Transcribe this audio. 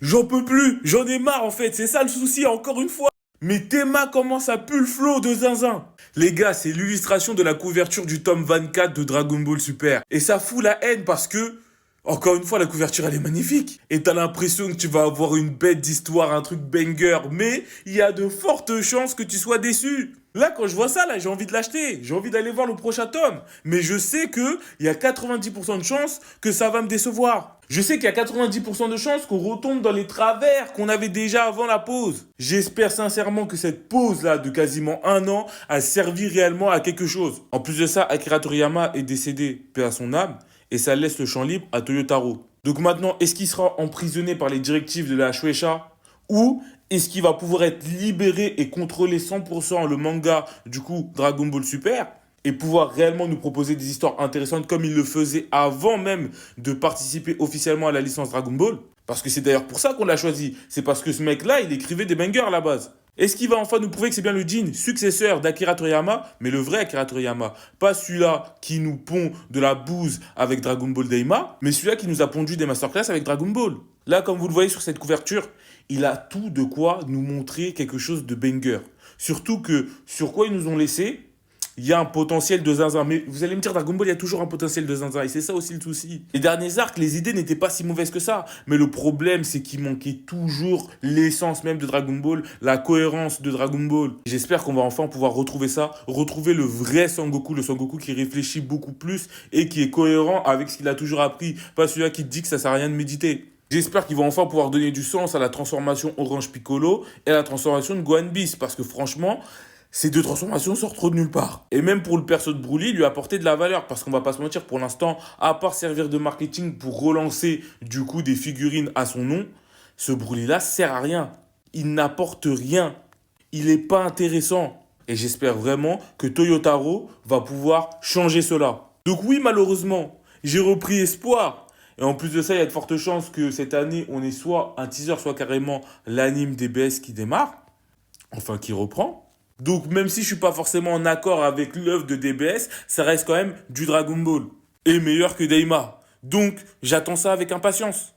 J'en peux plus, j'en ai marre en fait, c'est ça le souci encore une fois. Mais Théma commence à pull flow de zinzin. Les gars, c'est l'illustration de la couverture du tome 24 de Dragon Ball Super. Et ça fout la haine parce que, encore une fois, la couverture elle est magnifique. Et t'as l'impression que tu vas avoir une bête d'histoire, un truc banger. Mais il y a de fortes chances que tu sois déçu. Là, quand je vois ça, là, j'ai envie de l'acheter. J'ai envie d'aller voir le prochain tome. Mais je sais que il y a 90% de chances que ça va me décevoir. Je sais qu'il y a 90% de chances qu'on retombe dans les travers qu'on avait déjà avant la pause. J'espère sincèrement que cette pause-là de quasiment un an a servi réellement à quelque chose. En plus de ça, Akira Toriyama est décédé, paix à son âme, et ça laisse le champ libre à Toyotaro. Donc maintenant, est-ce qu'il sera emprisonné par les directives de la Shueisha ou est-ce qu'il va pouvoir être libéré et contrôler 100% le manga, du coup, Dragon Ball Super, et pouvoir réellement nous proposer des histoires intéressantes comme il le faisait avant même de participer officiellement à la licence Dragon Ball? Parce que c'est d'ailleurs pour ça qu'on l'a choisi. C'est parce que ce mec-là, il écrivait des bangers à la base. Est-ce qu'il va enfin nous prouver que c'est bien le Jin, successeur d'Akira Toriyama, mais le vrai Akira Toriyama? Pas celui-là qui nous pond de la bouse avec Dragon Ball Daima, mais celui-là qui nous a pondu des masterclass avec Dragon Ball. Là, comme vous le voyez sur cette couverture, il a tout de quoi nous montrer quelque chose de banger. Surtout que sur quoi ils nous ont laissé, il y a un potentiel de zinzin. Mais vous allez me dire, Dragon Ball, il y a toujours un potentiel de zinzin. Et c'est ça aussi le souci. Les derniers arcs, les idées n'étaient pas si mauvaises que ça. Mais le problème, c'est qu'il manquait toujours l'essence même de Dragon Ball, la cohérence de Dragon Ball. J'espère qu'on va enfin pouvoir retrouver ça, retrouver le vrai Sangoku, le Sangoku qui réfléchit beaucoup plus et qui est cohérent avec ce qu'il a toujours appris. Pas celui-là qui te dit que ça sert à rien de méditer. J'espère qu'ils vont enfin pouvoir donner du sens à la transformation Orange Piccolo et à la transformation de Gohan Beast. Parce que franchement, ces deux transformations sortent trop de nulle part. Et même pour le perso de Broly, lui apporter de la valeur. Parce qu'on va pas se mentir, pour l'instant, à part servir de marketing pour relancer du coup des figurines à son nom, ce Broly-là sert à rien. Il n'apporte rien. Il n'est pas intéressant. Et j'espère vraiment que Toyotaro va pouvoir changer cela. Donc oui, malheureusement, j'ai repris espoir. Et en plus de ça, il y a de fortes chances que cette année, on ait soit un teaser, soit carrément l'anime DBS qui démarre. Enfin, qui reprend. Donc même si je suis pas forcément en accord avec l'œuvre de DBS, ça reste quand même du Dragon Ball. Et meilleur que Daima. Donc j'attends ça avec impatience.